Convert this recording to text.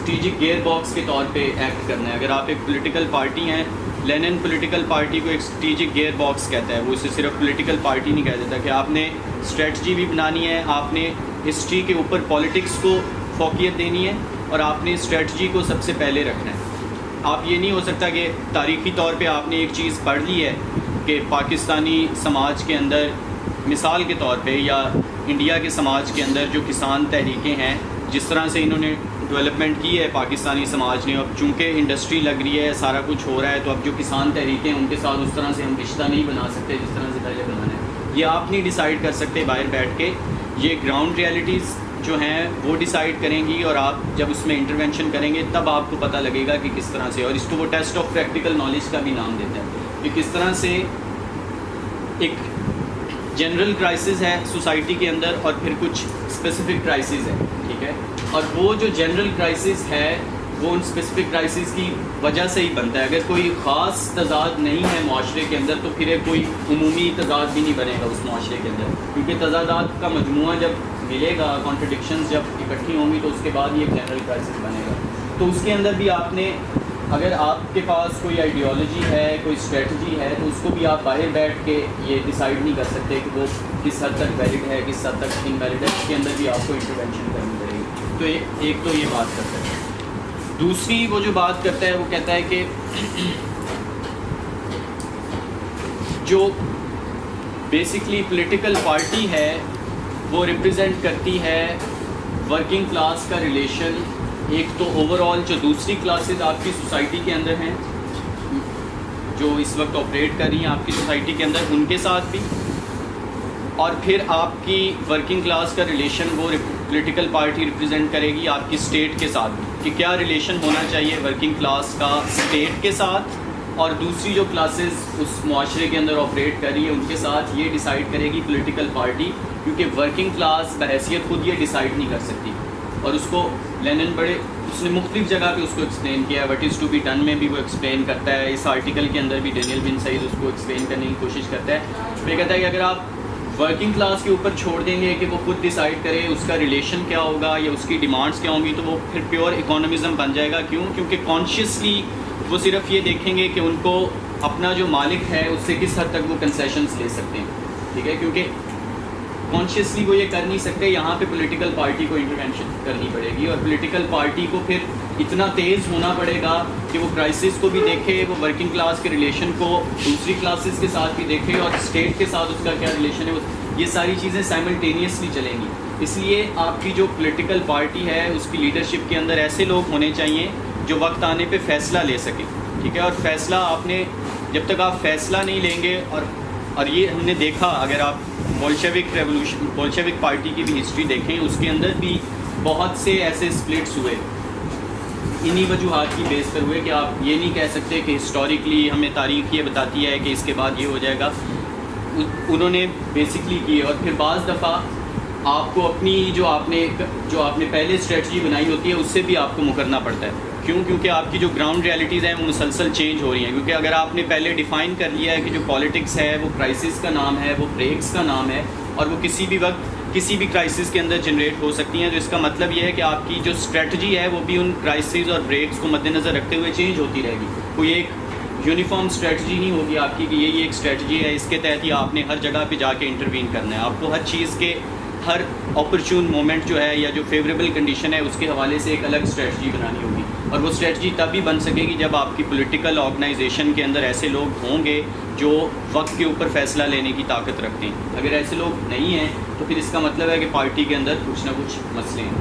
Strategic gear box کے طور پہ ایکٹ کرنا ہے. اگر آپ ایک پولیٹیکل پارٹی ہیں، لینن پولیٹیکل پارٹی کو ایک اسٹریٹجک گیئر باکس کہتا ہے. وہ اسے صرف پولیٹیکل پارٹی نہیں کہہ دیتا کہ آپ نے اسٹریٹجی بھی بنانی ہے، آپ نے ہسٹری کے اوپر پالیٹکس کو فوقیت دینی ہے، اور آپ نے اسٹریٹجی کو سب سے پہلے رکھنا ہے. آپ یہ نہیں ہو سکتا کہ تاریخی طور پہ آپ نے ایک چیز پڑھ لی ہے کہ پاکستانی سماج کے اندر مثال کے طور پہ یا انڈیا کے سماج کے اندر جو کسان تحریکیں ہیں، جس طرح سے انہوں نے ڈیولپمنٹ کی ہے پاکستانی سماج نے، اب چونکہ انڈسٹری لگ رہی ہے، سارا کچھ ہو رہا ہے، تو اب جو کسان تحریکیں ان کے ساتھ اس طرح سے ہم رشتہ نہیں بنا سکتے جس طرح سے پہلے بنانا ہے. یہ آپ نہیں ڈیسائیڈ کر سکتے باہر بیٹھ کے، یہ گراؤنڈ ریالٹیز جو ہیں وہ ڈیسائیڈ کریں گی، اور آپ جب اس میں انٹرونشن کریں گے تب آپ کو پتہ لگے گا کہ کس طرح سے. اور اس کو وہ ٹیسٹ آف پریکٹیکل نالج کا بھی نام دیتا ہے کہ کس طرح سے ایک جنرل کرائسس ہے سوسائٹی کے اندر اور پھر کچھ اسپیسیفک کرائسس ہے، ٹھیک ہے. اور وہ جو جنرل کرائسس ہے وہ ان اسپیسیفک کرائسس کی وجہ سے ہی بنتا ہے. اگر کوئی خاص تضاد نہیں ہے معاشرے کے اندر تو پھر کوئی عمومی تضاد بھی نہیں بنے گا اس معاشرے کے اندر، کیونکہ تضادات کا مجموعہ جب ملے گا، کانٹرڈکشنز جب اکٹھی ہوں گی تو اس کے بعد یہ جنرل کرائسس بنے گا. تو اس کے اندر بھی آپ نے، اگر آپ کے پاس کوئی آئیڈیالوجی ہے، کوئی اسٹریٹجی ہے، تو اس کو بھی آپ باہر بیٹھ کے یہ ڈیسائیڈ نہیں کر سکتے کہ وہ کس حد تک ویلڈ ہے، کس حد تک انویلڈ ہے. اس کے اندر بھی آپ کو انٹرونشن کرنی پڑے گی. تو ایک تو یہ بات کرتا ہے. دوسری وہ جو بات کرتا ہے وہ کہتا ہے کہ جو بیسکلی پولیٹیکل پارٹی ہے وہ ریپرزینٹ کرتی ہے ورکنگ کلاس کا ریلیشن، ایک تو اوور آل جو دوسری کلاسز آپ کی سوسائٹی کے اندر ہیں، جو اس وقت آپریٹ کر رہی ہیں آپ کی سوسائٹی کے اندر، ان کے ساتھ بھی، اور پھر آپ کی ورکنگ کلاس کا ریلیشن وہ پولیٹیکل پارٹی ریپرزینٹ کرے گی آپ کی اسٹیٹ کے ساتھ بھی، کہ کیا ریلیشن ہونا چاہیے ورکنگ کلاس کا اسٹیٹ کے ساتھ اور دوسری جو کلاسز اس معاشرے کے اندر آپریٹ کر رہی ہے ان کے ساتھ. یہ ڈیسائیڈ کرے گی پولیٹیکل پارٹی، کیونکہ ورکنگ کلاس بحیثیت خود یہ ڈیسائیڈ نہیں کر سکتی. اور اس کو لینن اس نے مختلف جگہ پہ اس کو ایکسپلین کیا ہے. What is to be done میں بھی وہ ایکسپلین کرتا ہے، اس آرٹیکل کے اندر بھی ڈینیل بن سعید اس کو ایکسپلین کرنے کی کوشش کرتا ہے. وہ کہتا ہے کہ اگر آپ ورکنگ کلاس کے اوپر چھوڑ دیں گے کہ وہ خود ڈیسائیڈ کرے اس کا ریلیشن کیا ہوگا یا اس کی ڈیمانڈس کیا ہوں گی، تو وہ پھر پیور اکانومزم بن جائے گا. کیوں؟ کیونکہ کانشیسلی وہ صرف یہ دیکھیں گے کہ ان کو اپنا جو مالک ہے اس سے کس حد تک وہ کنسیشنز لے سکتے ہیں، ٹھیک ہے. کیونکہ کانشیسلی وہ یہ کر نہیں سکتے، یہاں پہ پولیٹیکل پارٹی کو انٹرونشن کرنی پڑے گی، اور پولیٹیکل پارٹی کو پھر اتنا تیز ہونا پڑے گا کہ وہ کرائسس کو بھی دیکھے، وہ ورکنگ کلاس کے ریلیشن کو دوسری کلاسز کے ساتھ بھی دیکھے، اور اسٹیٹ کے ساتھ اس کا کیا ریلیشن ہے، یہ ساری چیزیں سائملٹینیسلی چلیں گی. اس لیے آپ کی جو پولیٹیکل پارٹی ہے اس کی لیڈرشپ کے اندر ایسے لوگ ہونے چاہیے جو وقت آنے پہ فیصلہ لے سکیں، ٹھیک ہے. اور فیصلہ آپ نے، جب تک آپ فیصلہ نہیں لیں گے، اور یہ ہم نے دیکھا، اگر آپ بولشوک پارٹی کی بھی ہسٹری دیکھیں، اس کے اندر بھی بہت سے ایسے سپلٹس ہوئے انہی وجوہات کی بیس پر ہوئے کہ آپ یہ نہیں کہہ سکتے کہ ہسٹوریکلی ہمیں تاریخ یہ بتاتی ہے کہ اس کے بعد یہ ہو جائے گا. انہوں نے بیسکلی کی، اور پھر بعض دفعہ آپ کو اپنی جو آپ نے پہلے اسٹریٹجی بنائی ہوتی ہے اس سے بھی آپ کو مکرنا پڑتا ہے. کیوں؟ کیونکہ آپ کی جو گراؤنڈ ریالٹیز ہیں وہ مسلسل چینج ہو رہی ہیں. کیونکہ اگر آپ نے پہلے ڈیفائن کر لیا ہے کہ جو پالیٹکس ہے وہ کرائسس کا نام ہے، وہ بریکس کا نام ہے، اور وہ کسی بھی وقت کسی بھی کرائسس کے اندر جنریٹ ہو سکتی ہیں، تو اس کا مطلب یہ ہے کہ آپ کی جو اسٹریٹجی ہے وہ بھی ان کرائسس اور بریکس کو مد نظر رکھتے ہوئے چینج ہوتی رہے گی. کوئی ایک یونیفارم اسٹریٹجی نہیں ہوگی آپ کی کہ یہ ایک اسٹریٹجی ہے، اس کے تحت ہی آپ نے ہر جگہ پہ جا کے انٹروین کرنا ہے. آپ کو ہر چیز کے ہر اپرچون مومنٹ جو ہے یا جو فیوریبل کنڈیشن ہے اس کے حوالے سے ایک الگ اسٹریٹجی بنانی ہوگی. اور وہ اسٹریٹجی تب بھی بن سکے گی جب آپ کی پولیٹیکل آرگنائزیشن کے اندر ایسے لوگ ہوں گے جو وقت کے اوپر فیصلہ لینے کی طاقت رکھتے ہیں. اگر ایسے لوگ نہیں ہیں تو پھر اس کا مطلب ہے کہ پارٹی کے اندر کچھ نہ کچھ مسئلے ہیں.